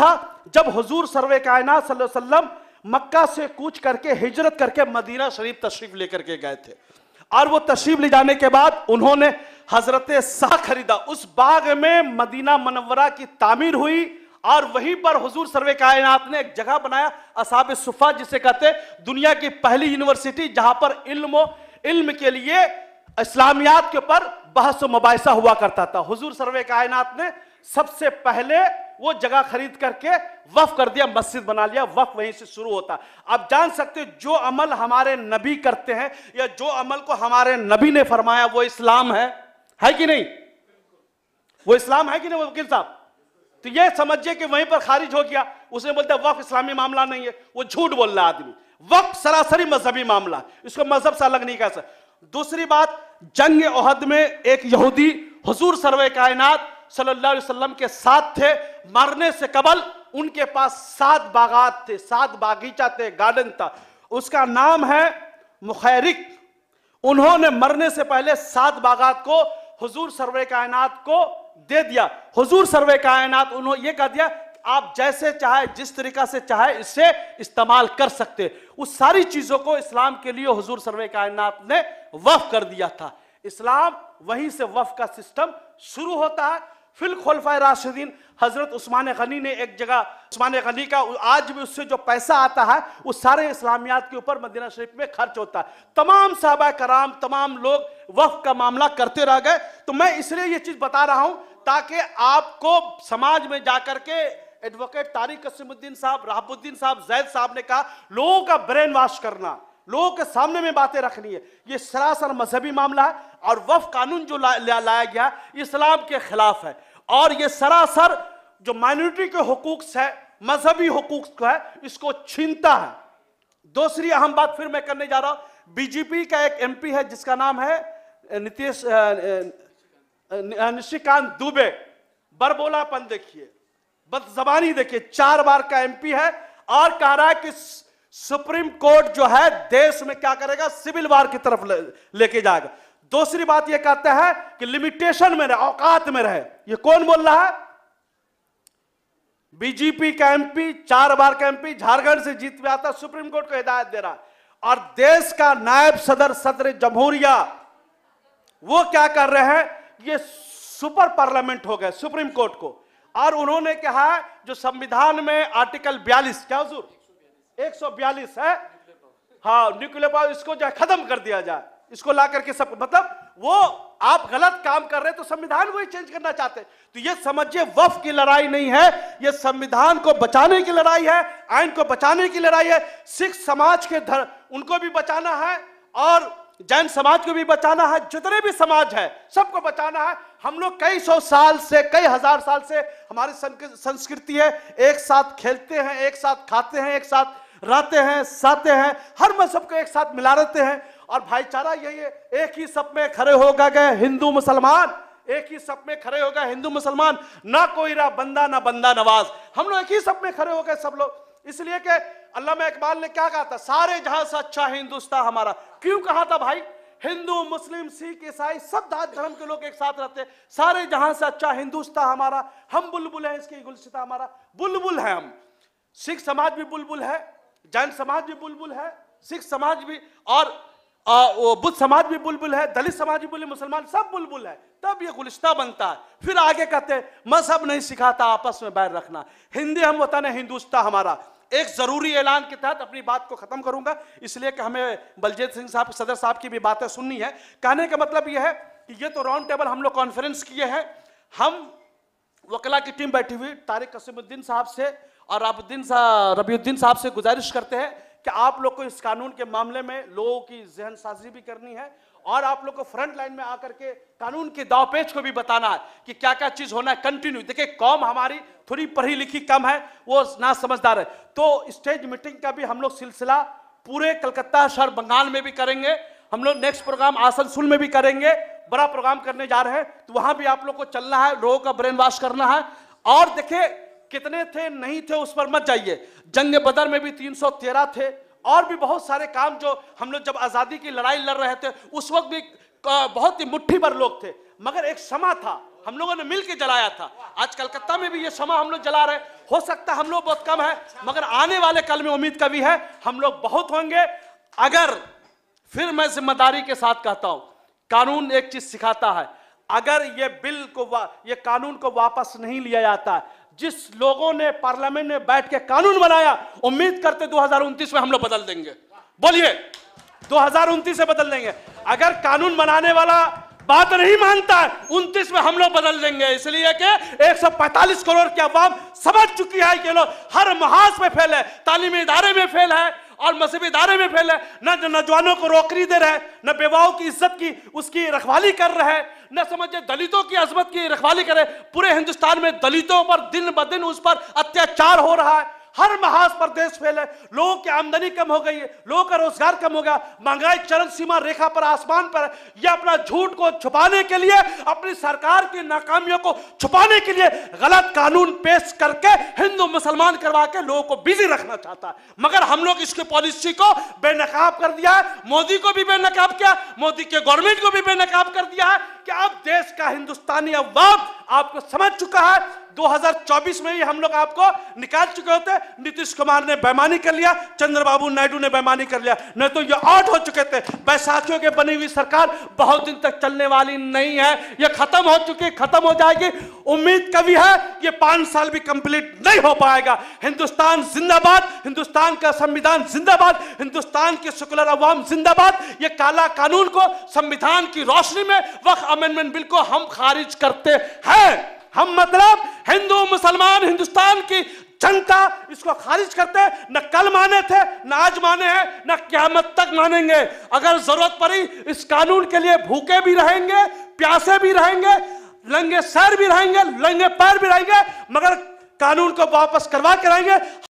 था जब हुजूर सर्वे कायनात सल्लल्लाहु अलैहि वसल्लम मक्का से कूच करके हिजरत करके मदीना शरीफ तशरीफ लेकर के गए थे। और वो तशरीफ ले जाने के बाद उन्होंने हजरत शाह खरीदा। उस बाग में मदीना मुनव्वरा की तामीर हुई और वहीं पर हुजूर सर्वे कायनात ने एक जगह बनाया, असहाब सुफ़ा जिसे कहते हैं, दुनिया की पहली यूनिवर्सिटी जहां पर इल्म के लिए इस्लामियात के ऊपर बहस व मुबाहिसा हुआ करता था। हुजूर सर्वे कायनात ने सबसे पहले वो जगह खरीद करके वक्फ कर दिया, मस्जिद बना लिया। वक्फ वहीं से शुरू होता। आप जान सकते हो जो अमल हमारे नबी करते हैं या जो अमल को हमारे नबी ने फरमाया वो इस्लाम है कि नहीं? वो इस्लाम है कि नहीं वकील साहब? तो ये समझिए कि वहीं पर खारिज हो गया। उसने बोलता वक्फ इस्लामी मामला नहीं है, वो झूठ बोल रहा आदमी। वक्फ सरासरी मजहबी मामला, इसको मजहब से अलग नहीं कह सकते। दूसरी बात, जंग ओहद में एक यहूदी हुजूर सर्वे कायनात सल्लल्लाहु अलैहि वसल्लम के साथ थे। मरने से कबल उनके पास 7 बागात थे, 7 बागीचा थे, गार्डन था। उसका नाम है मुखैरिक। उन्होंने मरने से पहले 7 बागात को हुजूर सर्वे कायनात को दे दिया। हुजूर सर्वे कायनात उन्होंने ये कह दिया आप जैसे चाहे जिस तरीका से चाहे इसे इस्तेमाल कर सकते। उस सारी चीजों को इस्लाम के लिए हुजूर सर्वे कायनात ने वक्फ कर दिया था। इस्लाम वहीं से वक्फ का सिस्टम शुरू होता है। फिर खुलफाए राशिदीन हजरत उस्मान गनी ने एक जगह, उस्मान गनी का आज भी उससे जो पैसा आता है वो सारे इस्लामियात के ऊपर मदीना शरीफ में खर्च होता है। तमाम सहाबा कराम, तमाम लोग वक्फ का मामला करते रह गए। तो मैं इसलिए ये चीज बता रहा हूं ताकि आपको समाज में जाकर के एडवोकेट तारिक कसीमुद्दीन साहब, राहबुद्दीन साहब, जैद साहब ने कहा लोगों का ब्रेन वॉश करना, लोगों के सामने में बातें रखनी है, ये सरासर मजहबी मामला है। और वक्फ कानून जो लाया गया इस्लाम के खिलाफ है और ये सरासर जो माइनॉरिटी के हुकूक है, मजहबी हुकूक है, इसको छीनता है। दूसरी अहम बात फिर मैं करने जा रहा हूं। बीजेपी का एक एमपी है जिसका नाम है निशिकांत दुबे। बरबोलापन देखिए, बदजबानी देखिए, 4 बार का एमपी है और कह रहा है कि सुप्रीम कोर्ट जो है देश में क्या करेगा, सिविल वार की तरफ लेके जाएगा। दूसरी बात यह कहता है कि लिमिटेशन में रहे, औकात में रहे। ये कौन बोल रहा है? बीजेपी का एमपी, 4 बार का एमपी, झारखंड से जीत में आता, सुप्रीम कोर्ट को हिदायत दे रहा है। और देश का नायब सदर जमहूरिया वो क्या कर रहे हैं, ये सुपर पार्लियामेंट हो गए सुप्रीम कोर्ट को। और उन्होंने कहा जो संविधान में आर्टिकल 42 क्या हुजूर 142 है, हाँ न्यूक्लियर पावर, इसको जो खत्म कर दिया जाए, इसको ला करके सब, मतलब वो आप गलत काम कर रहे हैं तो संविधान वही चेंज करना चाहते हैं। तो ये समझिए वक्फ की लड़ाई नहीं है, ये संविधान को बचाने की लड़ाई है, आइन को बचाने की लड़ाई है। सिख समाज के उनको भी बचाना है और जैन समाज को भी बचाना है, जितने भी समाज है सबको बचाना है। हम लोग कई सौ साल से, कई हजार साल से हमारी संस्कृति है, एक साथ खेलते हैं, एक साथ खाते हैं, एक साथ रहते हैं, साते हैं, हर मजहब को एक साथ मिला रहते हैं और भाईचारा यही है। एक ही सब में खड़े हो गए हिंदू मुसलमान, एक ही सब में खड़े हो गए हिंदू मुसलमान, ना कोई रहा बंदा ना बंदा नवाज, हम लोग एक ही सब में खड़े हो गए सब लोग। इसलिए कि अल्लामा इकबाल ने क्या कहा था, सारे जहां से अच्छा हिंदुस्तान हमारा। क्यों कहा था भाई? हिंदू, मुस्लिम, सिख, ईसाई सब धर्म के लोग एक साथ रहते हैं। सारे जहां से अच्छा हिंदुस्तान हमारा, हम बुलबुल हैं इसकी गुलसिता हमारा, बुलबुल है हम। सिख समाज भी बुलबुल है, जैन समाज भी बुलबुल है, सिख समाज भी, और बुद्ध समाज भी बुलबुल है, दलित समाज भी बुलबुल, मुसलमान सब बुलबुल है। तब ये गुलिस्ता बनता है। फिर आगे कहते हैं मजहब नहीं सिखाता आपस में बैर रखना, हिंदी हम वतन है हिंदुस्तान हमारा। एक जरूरी ऐलान के तहत अपनी बात को खत्म करूंगा, इसलिए कि हमें बलजीत सिंह साहब, सदर साहब की भी बातें सुननी है। कहने का मतलब यह है कि ये तो राउंड टेबल हम लोग कॉन्फ्रेंस किए हैं, हम वकला की टीम बैठी हुई तारिक कसीमुद्दीन साहब से और रबीउद्दीन साहब से गुजारिश करते हैं कि आप लोग को इस कानून के मामले में लोगों की जहन साजी भी करनी है और आप लोग को फ्रंट लाइन में आकर के कानून के दावपेच को भी बताना है कि क्या क्या चीज होना है। कंटिन्यू देखिए, कौम हमारी थोड़ी पढ़ी लिखी कम है, वो ना समझदार है। तो स्टेज मीटिंग का भी हम लोग सिलसिला पूरे कलकत्ता शहर बंगाल में भी करेंगे। हम लोग नेक्स्ट प्रोग्राम आसनसोल में भी करेंगे, बड़ा प्रोग्राम करने जा रहे हैं, तो वहां भी आप लोग को चलना है, लोगों का ब्रेन वॉश करना है। और देखिए कितने थे नहीं थे उस पर मत जाइए, जंग बदर में भी 313 थे और भी बहुत सारे काम जो हम लोग जब आजादी की लड़ाई लड़ रहे थे उस वक्त भी बहुत ही मुट्ठी भर लोग थे, मगर एक समा था हम लोगों ने मिलकर जलाया था। आज कलकत्ता में भी ये शमा हम लोग जला रहे हैं। हो सकता है हम लोग बहुत कम है, मगर आने वाले कल में उम्मीद का भी है हम लोग बहुत होंगे। अगर फिर मैं जिम्मेदारी के साथ कहता हूं, कानून एक चीज सिखाता है, अगर ये बिल को ये कानून को वापस नहीं लिया जाता, जिस लोगों ने पार्लियामेंट में बैठ के कानून बनाया, उम्मीद करते 2029 में हम लोग बदल देंगे। बोलिए 2029 से बदल देंगे। अगर कानून बनाने वाला बात नहीं मानता है, 29 में हम लोग बदल देंगे। इसलिए कि 145 करोड़ की आवाम समझ चुकी है कि लोग हर महाज में फेल है, तालीमी इदारे में फेल है और मजहबी इदारे में फेल है। न नौजवानों को नौकरी दे रहे, न बेवाओं की इज्जत की उसकी रखवाली कर रहे, न समझे दलितों की अजमत की रखवाली करे। पूरे हिंदुस्तान में दलितों पर दिन ब दिन उस पर अत्याचार हो रहा है। हर महाज पर देश फेल है। लोगों की आमदनी कम हो गई है, लोगों का रोजगार कम हो गया, महंगाई चरम सीमा रेखा पर, आसमान पर। यह अपना झूठ को छुपाने के लिए, अपनी सरकार की नाकामियों को छुपाने के लिए गलत कानून पेश करके हिंदू मुसलमान करवा के लोगों को बिजी रखना चाहता है। मगर हम लोग इसकी पॉलिसी को बेनकाब कर दिया है। मोदी को भी बेनकाब किया, मोदी के गवर्नमेंट को भी बेनकाब कर दिया है कि अब देश का हिंदुस्तानी अवाम आपको समझ चुका है। 2024 में ही हम लोग आपको निकाल चुके होते। नीतीश कुमार ने बेईमानी कर लिया, चंद्रबाबू नायडू ने बेईमानी कर लिया, नहीं तो ये आउट हो चुके थे। बैसाखियों के बनी हुई सरकार बहुत दिन तक चलने वाली नहीं है, ये खत्म हो चुकी, खत्म हो जाएगी। उम्मीद कभी है ये 5 साल भी कंप्लीट नहीं हो पाएगा। हिंदुस्तान जिंदाबाद, हिंदुस्तान का संविधान जिंदाबाद, हिंदुस्तान की सेकुलर अवाम जिंदाबाद। ये काला कानून को संविधान की रोशनी में वक्फ अमेंडमेंट बिल को हम खारिज करते हैं। हम मतलब हिंदू मुसलमान हिंदुस्तान की जनता इसको खारिज करते हैं। न कल माने थे, न आज माने हैं, न क़यामत तक मानेंगे। अगर जरूरत पड़ी इस कानून के लिए भूखे भी रहेंगे, प्यासे भी रहेंगे, नंगे सर भी रहेंगे, नंगे पैर भी रहेंगे, मगर कानून को वापस करवा के रहेंगे।